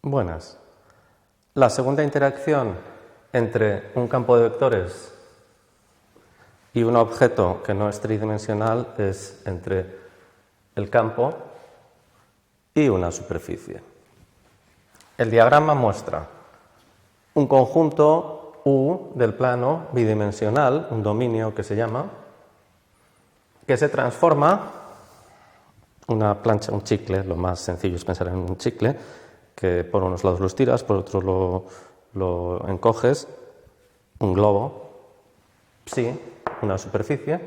Buenas. La segunda interacción entre un campo de vectores y un objeto que no es tridimensional es entre el campo y una superficie. El diagrama muestra un conjunto U del plano bidimensional, un dominio que se llama, que se transforma, una plancha, un chicle, lo más sencillo es pensar en un chicle, que por unos lados lo estiras, por otros lo encoges, un globo, sí, una superficie,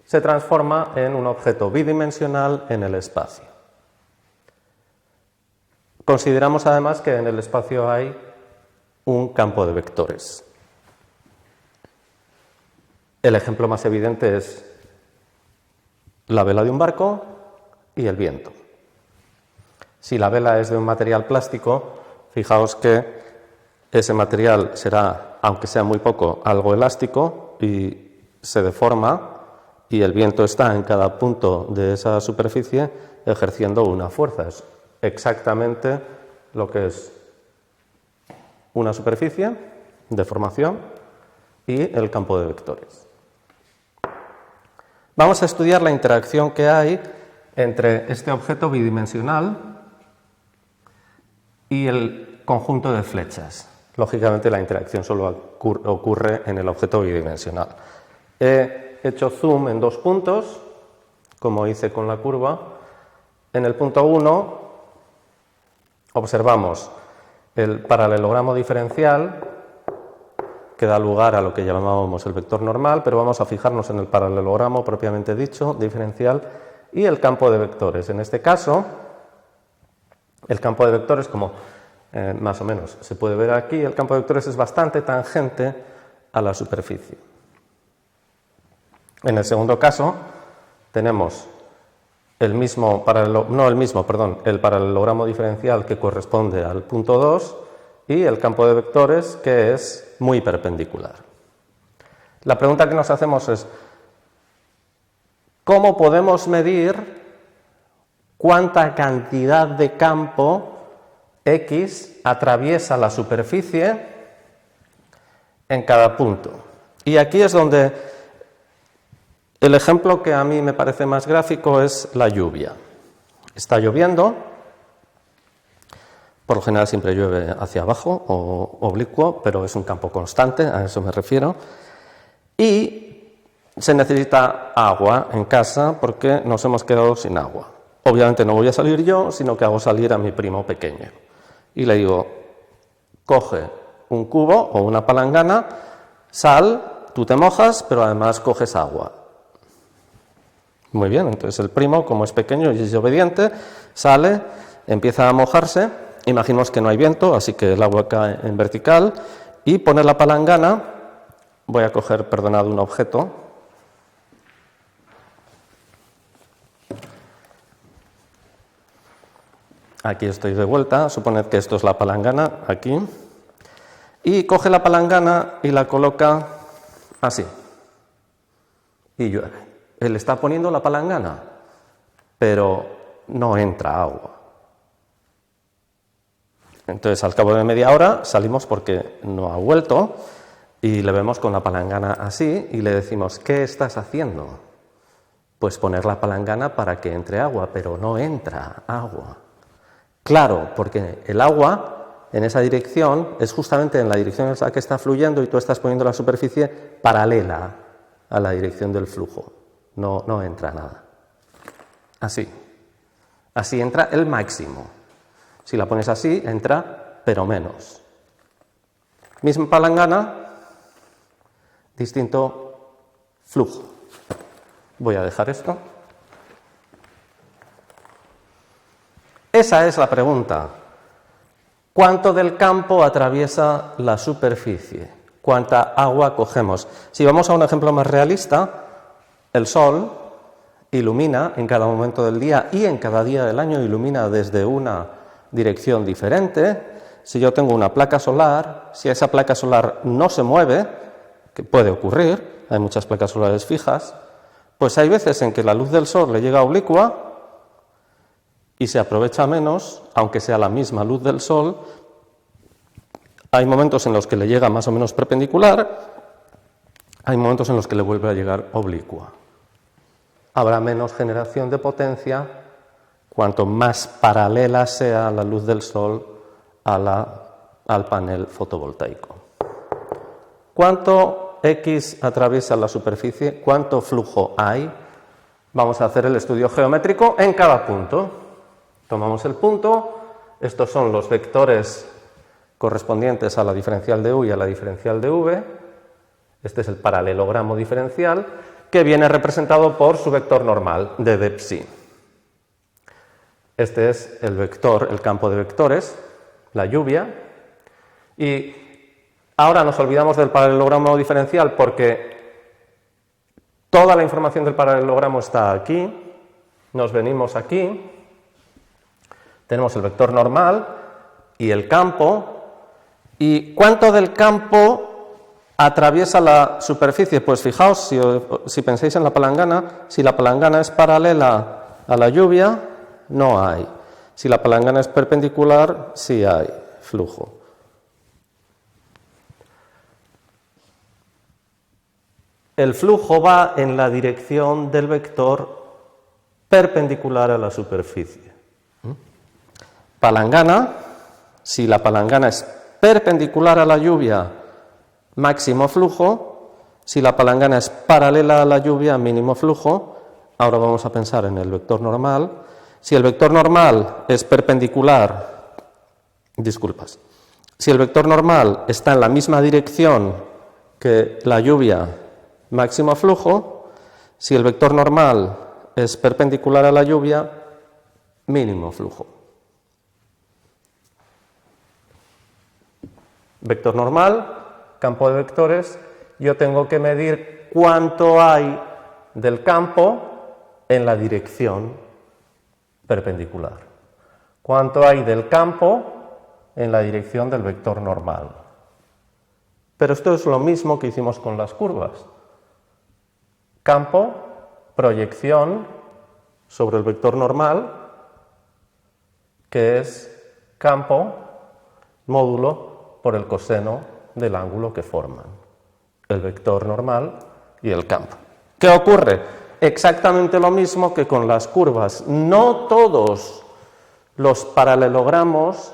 se transforma en un objeto bidimensional en el espacio. Consideramos además que en el espacio hay un campo de vectores. El ejemplo más evidente es la vela de un barco y el viento. Si la vela es de un material plástico, fijaos que ese material será, aunque sea muy poco, algo elástico y se deforma, y el viento está en cada punto de esa superficie ejerciendo una fuerza. Es exactamente lo que es una superficie, deformación, y el campo de vectores. Vamos a estudiar la interacción que hay entre este objeto bidimensional y el conjunto de flechas. Lógicamente la interacción solo ocurre en el objeto bidimensional. He hecho zoom en dos puntos, como hice con la curva. En el punto 1 observamos el paralelogramo diferencial que da lugar a lo que llamábamos el vector normal, pero vamos a fijarnos en el paralelogramo propiamente dicho, diferencial, y el campo de vectores. En este caso, el campo de vectores, como más o menos se puede ver aquí, el campo de vectores es bastante tangente a la superficie. En el segundo caso tenemos el paralelogramo diferencial que corresponde al punto 2 y el campo de vectores que es muy perpendicular. La pregunta que nos hacemos es: ¿cómo podemos medir cuánta cantidad de campo X atraviesa la superficie en cada punto? Y aquí es donde el ejemplo que a mí me parece más gráfico es la lluvia. Está lloviendo, por lo general siempre llueve hacia abajo o oblicuo, pero es un campo constante, a eso me refiero, y se necesita agua en casa porque nos hemos quedado sin agua. Obviamente no voy a salir yo, sino que hago salir a mi primo pequeño. Y le digo: coge un cubo o una palangana, sal, tú te mojas, pero además coges agua. Muy bien, entonces el primo, como es pequeño y es obediente, sale, empieza a mojarse, imaginemos que no hay viento, así que el agua cae en vertical, y pone la palangana, voy a coger, perdonad, un objeto, aquí estoy de vuelta, suponed que esto es la palangana, aquí, y coge la palangana y la coloca así, y llueve. Él está poniendo la palangana, pero no entra agua. Entonces, al cabo de media hora salimos porque no ha vuelto y le vemos con la palangana así y le decimos: ¿qué estás haciendo? Pues poner la palangana para que entre agua, pero no entra agua. Claro, porque el agua en esa dirección es justamente en la dirección en la que está fluyendo y tú estás poniendo la superficie paralela a la dirección del flujo. No entra nada. Así entra el máximo. Si la pones así, entra, pero menos. Misma palangana, distinto flujo. Voy a dejar esto. Esa es la pregunta. ¿Cuánto del campo atraviesa la superficie? ¿Cuánta agua cogemos? Si vamos a un ejemplo más realista, el sol ilumina en cada momento del día y en cada día del año ilumina desde una dirección diferente. Si yo tengo una placa solar, si esa placa solar no se mueve, que puede ocurrir, hay muchas placas solares fijas, pues hay veces en que la luz del sol le llega oblicua y se aprovecha menos, aunque sea la misma luz del Sol. Hay momentos en los que le llega más o menos perpendicular, hay momentos en los que le vuelve a llegar oblicua. Habrá menos generación de potencia cuanto más paralela sea la luz del Sol al panel fotovoltaico. ¿Cuánto X atraviesa la superficie? ¿Cuánto flujo hay? Vamos a hacer el estudio geométrico en cada punto. Tomamos el punto, estos son los vectores correspondientes a la diferencial de U y a la diferencial de V. Este es el paralelogramo diferencial, que viene representado por su vector normal de Debye. Este es el vector, el campo de vectores, la lluvia. Y ahora nos olvidamos del paralelogramo diferencial porque toda la información del paralelogramo está aquí. Nos venimos aquí. Tenemos el vector normal y el campo. ¿Y cuánto del campo atraviesa la superficie? Pues fijaos, si pensáis en la palangana, si la palangana es paralela a la lluvia, no hay. Si la palangana es perpendicular, sí hay flujo. El flujo va en la dirección del vector perpendicular a la superficie. Palangana, si la palangana es perpendicular a la lluvia, máximo flujo. Si la palangana es paralela a la lluvia, mínimo flujo. Ahora vamos a pensar en el vector normal. Si el vector normal es perpendicular, si el vector normal está en la misma dirección que la lluvia, máximo flujo. Si el vector normal es perpendicular a la lluvia, mínimo flujo. Vector normal, campo de vectores, yo tengo que medir cuánto hay del campo en la dirección perpendicular. Cuánto hay del campo en la dirección del vector normal. Pero esto es lo mismo que hicimos con las curvas. Campo, proyección sobre el vector normal, que es campo módulo por el coseno del ángulo que forman el vector normal y el campo. ¿Qué ocurre? Exactamente lo mismo que con las curvas. No todos los paralelogramos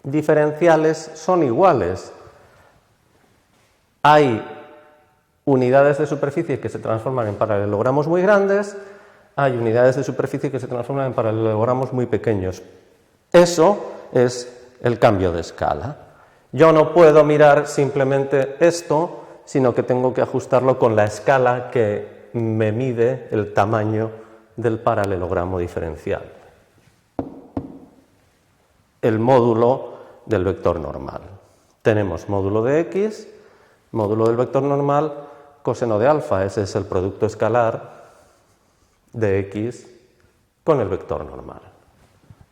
diferenciales son iguales. Hay unidades de superficie que se transforman en paralelogramos muy grandes, hay unidades de superficie que se transforman en paralelogramos muy pequeños. Eso es el cambio de escala. Yo no puedo mirar simplemente esto, sino que tengo que ajustarlo con la escala que me mide el tamaño del paralelogramo diferencial. El módulo del vector normal. Tenemos módulo de X, módulo del vector normal, coseno de alfa. Ese es el producto escalar de X con el vector normal.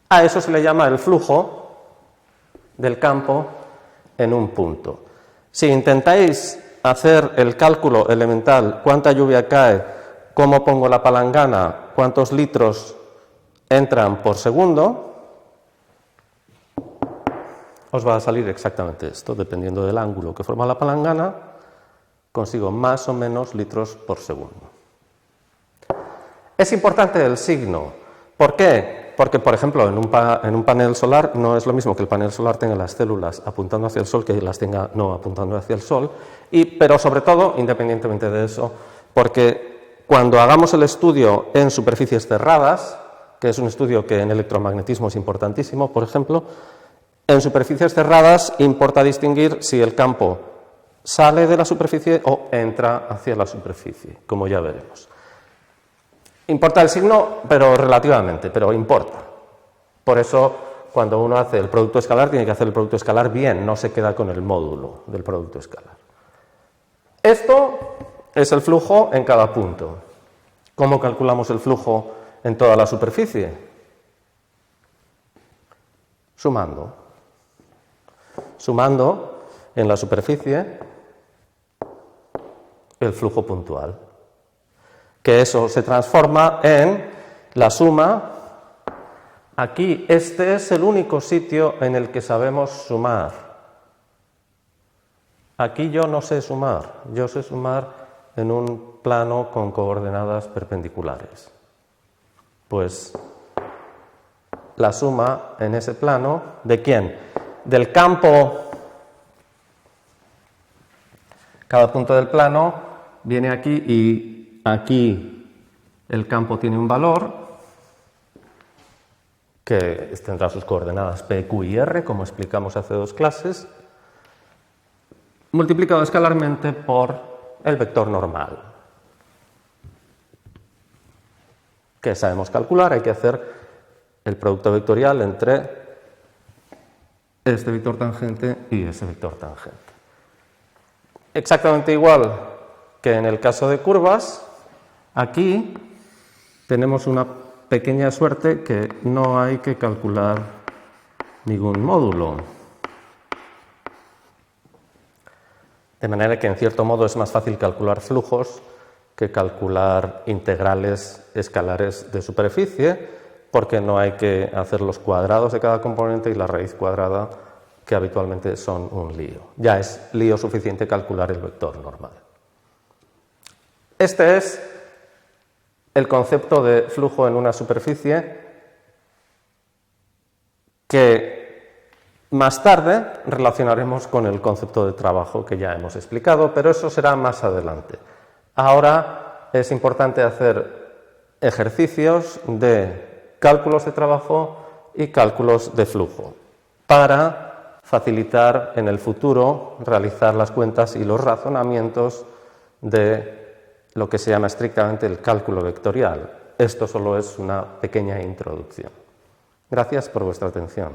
A eso se le llama el flujo del campo en un punto. Si intentáis hacer el cálculo elemental, cuánta lluvia cae, cómo pongo la palangana, cuántos litros entran por segundo, os va a salir exactamente esto. Dependiendo del ángulo que forma la palangana, consigo más o menos litros por segundo. Es importante el signo. ¿Por qué? Porque, por ejemplo, en un panel solar no es lo mismo que el panel solar tenga las células apuntando hacia el Sol que las tenga no apuntando hacia el Sol, pero sobre todo, independientemente de eso, porque cuando hagamos el estudio en superficies cerradas, que es un estudio que en electromagnetismo es importantísimo, por ejemplo, en superficies cerradas importa distinguir si el campo sale de la superficie o entra hacia la superficie, como ya veremos. Importa el signo, pero relativamente, pero importa. Por eso, cuando uno hace el producto escalar, tiene que hacer el producto escalar bien, no se queda con el módulo del producto escalar. Esto es el flujo en cada punto. ¿Cómo calculamos el flujo en toda la superficie? Sumando. Sumando en la superficie el flujo puntual. Que eso se transforma en la suma Aquí este es el único sitio en el que sabemos sumar. Aquí yo no sé sumar, yo sé sumar en un plano con coordenadas perpendiculares. Pues la suma en ese plano, ¿de quién? Del campo. Cada punto del plano viene aquí y aquí el campo tiene un valor que tendrá sus coordenadas P, Q y R, como explicamos hace 2 clases, multiplicado escalarmente por el vector normal, que sabemos calcular. Hay que hacer el producto vectorial entre este vector tangente y ese vector tangente. Exactamente igual que en el caso de curvas, aquí tenemos una pequeña suerte que no hay que calcular ningún módulo. De manera que en cierto modo es más fácil calcular flujos que calcular integrales escalares de superficie, porque no hay que hacer los cuadrados de cada componente y la raíz cuadrada, que habitualmente son un lío. Ya es lío suficiente calcular el vector normal. Este es el concepto de flujo en una superficie que más tarde relacionaremos con el concepto de trabajo que ya hemos explicado, pero eso será más adelante. Ahora es importante hacer ejercicios de cálculos de trabajo y cálculos de flujo para facilitar en el futuro realizar las cuentas y los razonamientos de lo que se llama estrictamente el cálculo vectorial. Esto solo es una pequeña introducción. Gracias por vuestra atención.